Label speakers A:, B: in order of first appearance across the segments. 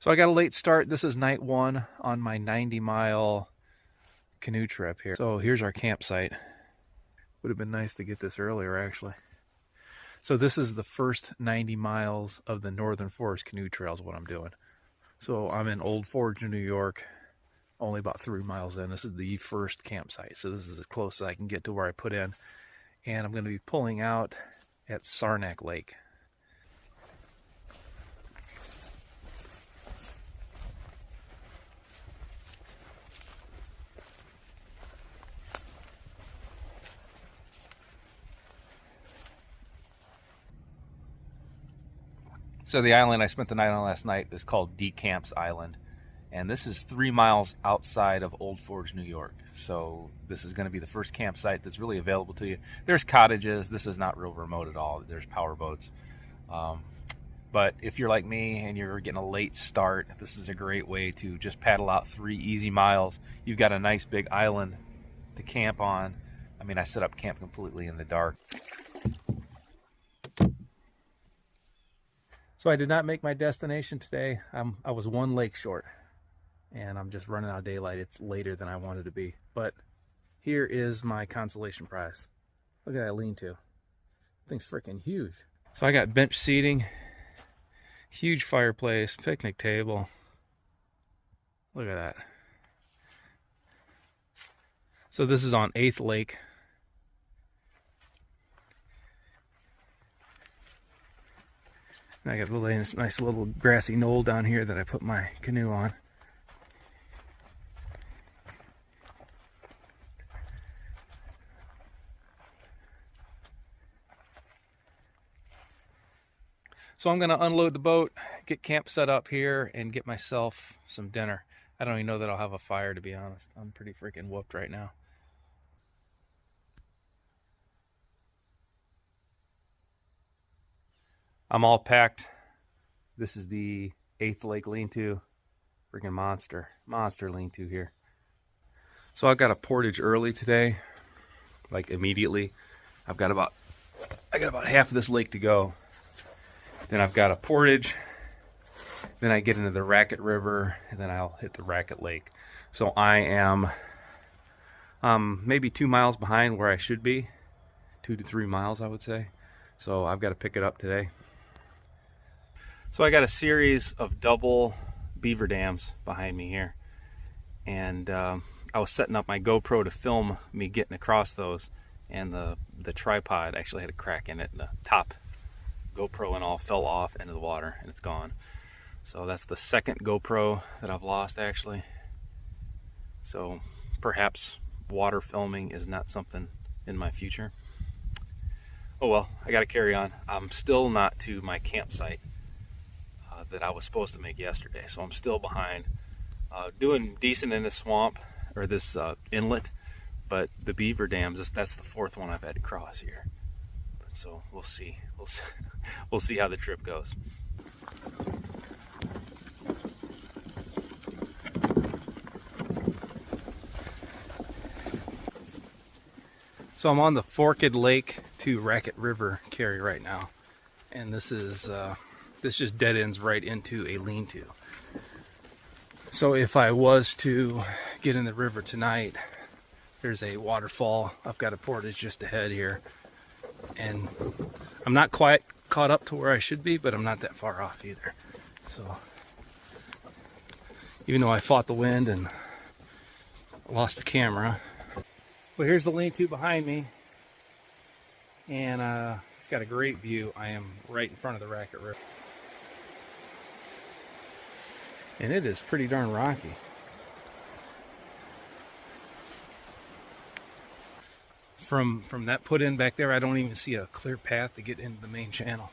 A: So I got a late start. This is night one on my 90-mile canoe trip here. So here's our campsite. Would have been nice to get this earlier, actually. So this is the first 90 miles of the Northern Forest Canoe Trail is what I'm doing. So I'm in Old Forge, New York, only about 3 miles in. This is the first campsite. So this is as close as I can get to where I put in. And I'm going to be pulling out at Saranac Lake. So the island I spent the night on last night is called Decamps Island. And this is 3 miles outside of Old Forge, New York. So this is going to be the first campsite that's really available to you. There's cottages. This is not real remote at all. There's power boats. But if you're like me and you're getting a late start, this is a great way to just paddle out 3 easy miles. You've got a nice big island to camp on. I mean, I set up camp completely in the dark. So I did not make my destination today. I was 1 lake short, and I'm just running out of daylight. It's later than I wanted to be. But here is my consolation prize. Look at that lean-to. Thing's freaking huge. So I got bench seating, huge fireplace, picnic table. Look at that. So this is on 8th Lake. And I got a nice little grassy knoll down here that I put my canoe on. So I'm going to unload the boat, get camp set up here, and get myself some dinner. I don't even know that I'll have a fire, to be honest. I'm pretty freaking whooped right now. I'm all packed. This is the 8th Lake lean-to. Freaking monster lean-to here. So I got a portage early today, like immediately. I got about half of this lake to go. Then I've got a portage. Then I get into the Racket River, and then I'll hit the Racket Lake. So I am maybe 2 miles behind where I should be. 2 to 3 miles, I would say. So I've got to pick it up today. So I got a series of double beaver dams behind me here. And I was setting up my GoPro to film me getting across those. And the tripod actually had a crack in it. And the top GoPro and all fell off into the water, and it's gone. So that's the second GoPro that I've lost, actually. So perhaps water filming is not something in my future. Oh well, I gotta carry on. I'm still not to my campsite that I was supposed to make yesterday, so I'm still behind. Doing decent in this swamp, or this inlet, but the beaver dams, that's the 4th one I've had to cross here. So we'll see. We'll see how the trip goes. So I'm on the Forked Lake to Racket River carry right now, and this just dead ends right into a lean-to. So if I was to get in the river tonight, there's a waterfall. I've got a portage just ahead here, and I'm not quite caught up to where I should be, but I'm not that far off either. So even though I fought the wind and lost the camera. Well, here's the lean-to behind me, and it's got a great view. I am right in front of the Racket River, and it is pretty darn rocky. From that put in back there, I don't even see a clear path to get into the main channel.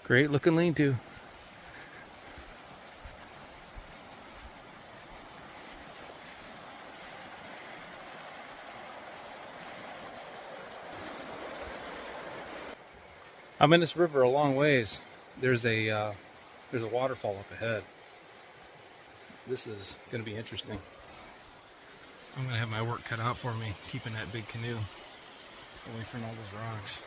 A: Great looking lean-to. I'm in this river a long ways. There's a waterfall up ahead. This is going to be interesting. I'm going to have my work cut out for me, keeping that big canoe away from all those rocks.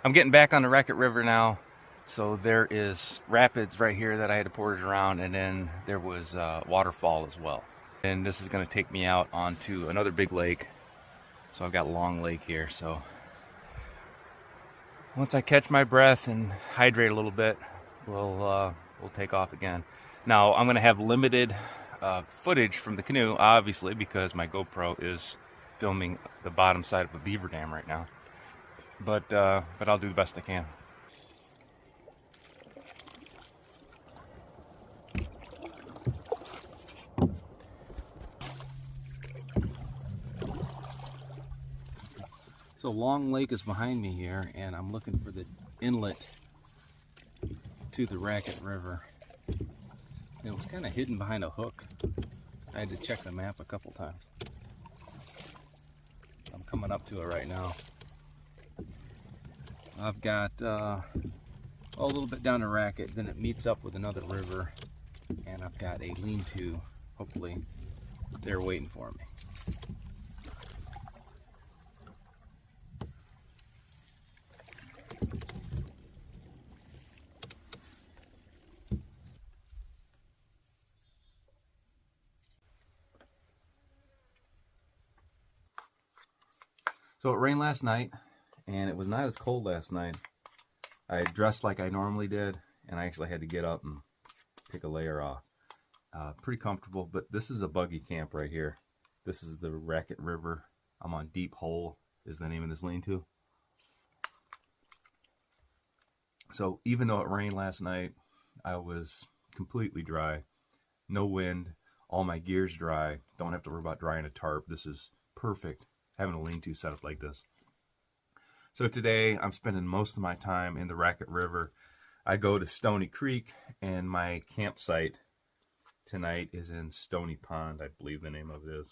A: I'm getting back on the Racket River now. So there is rapids right here that I had to portage around, and then there was a waterfall as well. And this is going to take me out onto another big lake. So I've got Long Lake here. So once I catch my breath and hydrate a little bit, we'll take off again. Now I'm going to have limited footage from the canoe, obviously, because my GoPro is filming the bottom side of a beaver dam right now. But I'll do the best I can. So Long Lake is behind me here, and I'm looking for the inlet to the Racket River. It was kind of hidden behind a hook. I had to check the map a couple times. I'm coming up to it right now. I've got a little bit down the Racket, then it meets up with another river, and I've got a lean-to, hopefully, there waiting for me. So it rained last night, and it was not as cold last night. I dressed like I normally did, and I actually had to get up and take a layer off. Pretty comfortable, but this is a buggy camp right here. This is the Racket River. I'm on Deep Hole is the name of this lean-to. So even though it rained last night, I was completely dry. No wind, all my gear's dry. Don't have to worry about drying a tarp. This is perfect, having a lean-to set up like this. So today I'm spending most of my time in the Racket River. I go to Stony Creek, and my campsite tonight is in Stony Pond, I believe the name of it is.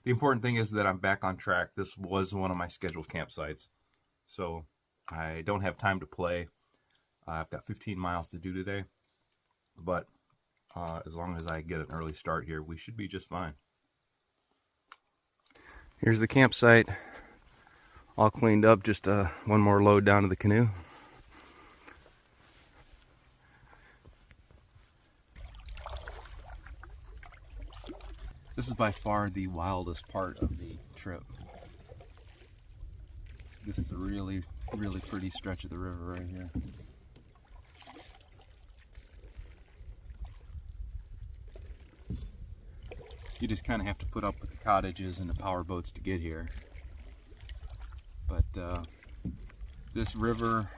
A: The important thing is that I'm back on track. This was one of my scheduled campsites, so I don't have time to play. I've got 15 miles to do today, but as long as I get an early start here, we should be just fine. Here's the campsite, all cleaned up, just one more load down to the canoe. This is by far the wildest part of the trip. This is a really, really pretty stretch of the river right here. You just kind of have to put up with the cottages and the power boats to get here. But this river,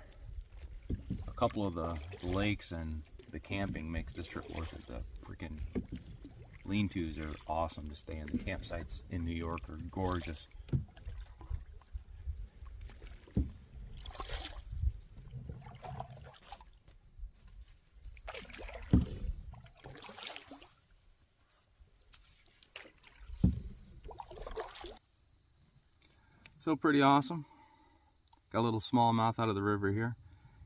A: a couple of the lakes, and the camping makes this trip worth it. The freaking lean-tos are awesome to stay in. The campsites in New York are gorgeous. So pretty awesome. Got a little smallmouth out of the river here,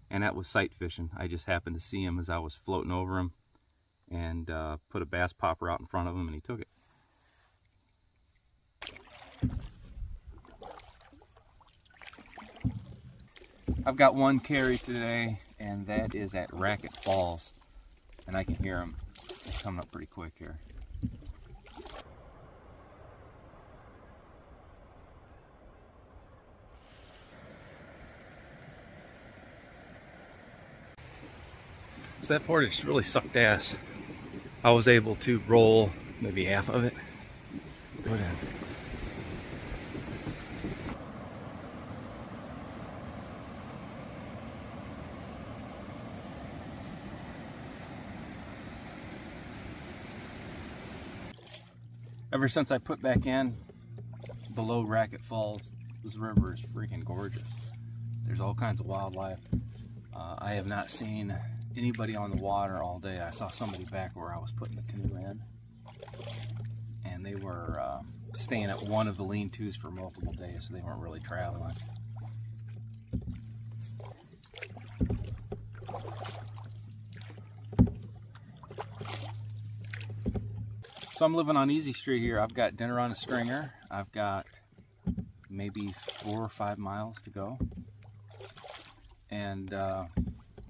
A: and that was sight fishing. I just happened to see him as I was floating over him, and put a bass popper out in front of him, and he took it. I've got one carry today, and that is at Racket Falls, and I can hear him. It's coming up pretty quick here. So that portage really sucked ass. I was able to roll maybe half of it. Go down. Ever since I put back in below Racket Falls, this river is freaking gorgeous. There's all kinds of wildlife. I have not seen anybody on the water all day. I saw somebody back where I was putting the canoe in, and they were staying at one of the lean-tos for multiple days, so they weren't really traveling. So I'm living on Easy Street here. I've got dinner on a stringer. I've got maybe 4 or 5 miles to go, and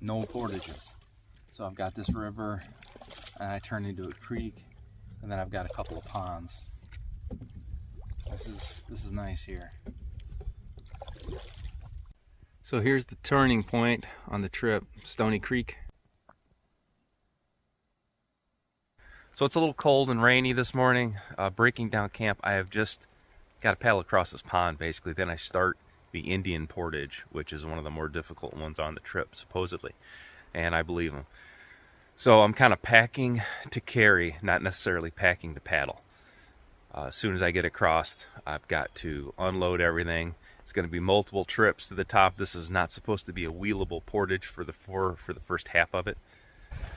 A: no portages. So I've got this river, and I turn into a creek, and then I've got a couple of ponds. This is nice here. So here's the turning point on the trip, Stony Creek. So it's a little cold and rainy this morning. Breaking down camp, I have just got to paddle across this pond basically. Then I start the Indian Portage, which is one of the more difficult ones on the trip, supposedly. And I believe them. So I'm kind of packing to carry, not necessarily packing to paddle. As soon as I get across, I've got to unload everything. It's going to be multiple trips to the top. This is not supposed to be a wheelable portage for the first half of it.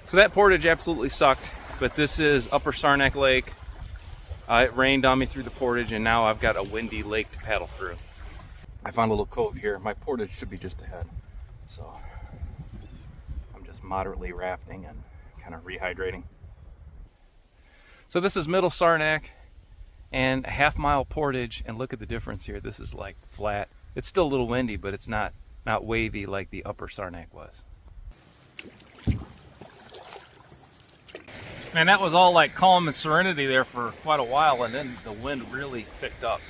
A: So that portage absolutely sucked, but this is Upper Saranac Lake. It rained on me through the portage, and now I've got a windy lake to paddle through. I found a little cove here. My portage should be just ahead. So I'm just moderately rafting and kind of rehydrating. So this is Middle Saranac and a half-mile portage, and look at the difference here. This is like flat. It's still a little windy, but it's not wavy like the Upper Saranac was. Man, that was all like calm and serenity there for quite a while, and then the wind really picked up.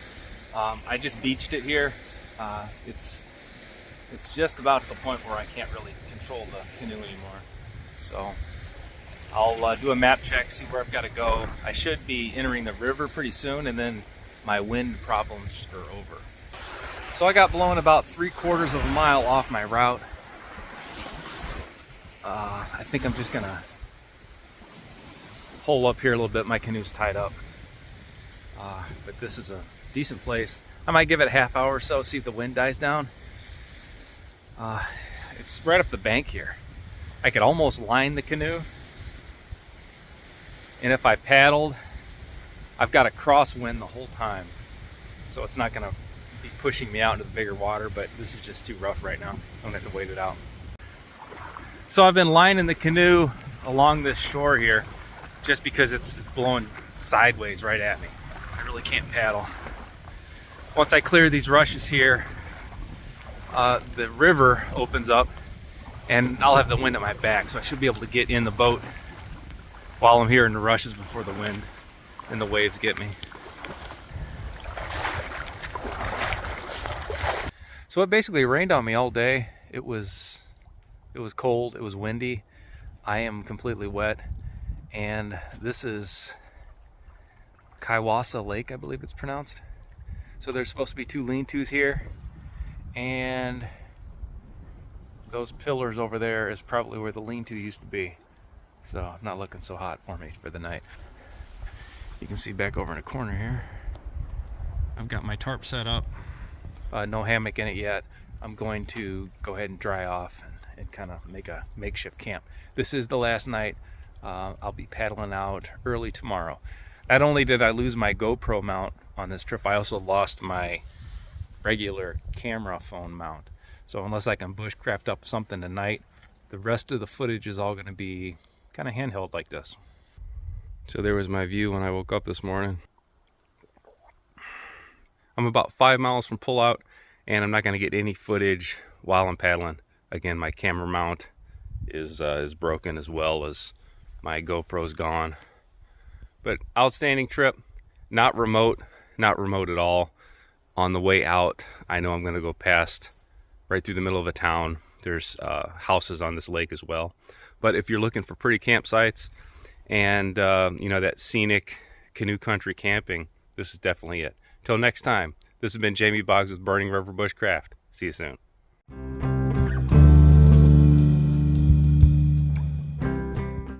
A: I just beached it here. It's just about to the point where I can't really control the canoe anymore. So I'll do a map check, see where I've got to go. I should be entering the river pretty soon, and then my wind problems are over. So I got blown about 3/4 of a mile off my route. I think I'm just gonna hole up here a little bit. My canoe's tied up, but this is a decent place. I might give it a half hour or so, see if the wind dies down. It's right up the bank here. I could almost line the canoe, and if I paddled, I've got a crosswind the whole time, so it's not gonna be pushing me out into the bigger water, but this is just too rough right now. I'm gonna have to wait it out. So I've been lining the canoe along this shore here, just because it's blowing sideways right at me. I really can't paddle. Once I clear these rushes here, the river opens up, and I'll have the wind at my back, so I should be able to get in the boat while I'm here in the rushes before the wind and the waves get me. So it basically rained on me all day. It was cold, it was windy. I am completely wet. And this is Kiwassa Lake, I believe it's pronounced. So there's supposed to be 2 lean-tos here, and those pillars over there is probably where the lean-to used to be. So not looking so hot for me for the night. You can see back over in the corner here, I've got my tarp set up. No hammock in it yet. I'm going to go ahead and dry off and kind of make a makeshift camp. This is the last night. I'll be paddling out early tomorrow. Not only did I lose my GoPro mount on this trip, I also lost my regular camera phone mount. So unless I can bushcraft up something tonight, the rest of the footage is all going to be kind of handheld like this. So there was my view when I woke up this morning. I'm about 5 miles from pullout, and I'm not going to get any footage while I'm paddling. Again, my camera mount is broken, as well as my GoPro's gone. But outstanding trip, not remote at all. On the way out, I know I'm going to go past right through the middle of a town. There's houses on this lake as well. But if you're looking for pretty campsites and you know, that scenic canoe country camping, this is definitely it. Till next time, this has been Jamie Boggs with Burning River Bushcraft. See you soon.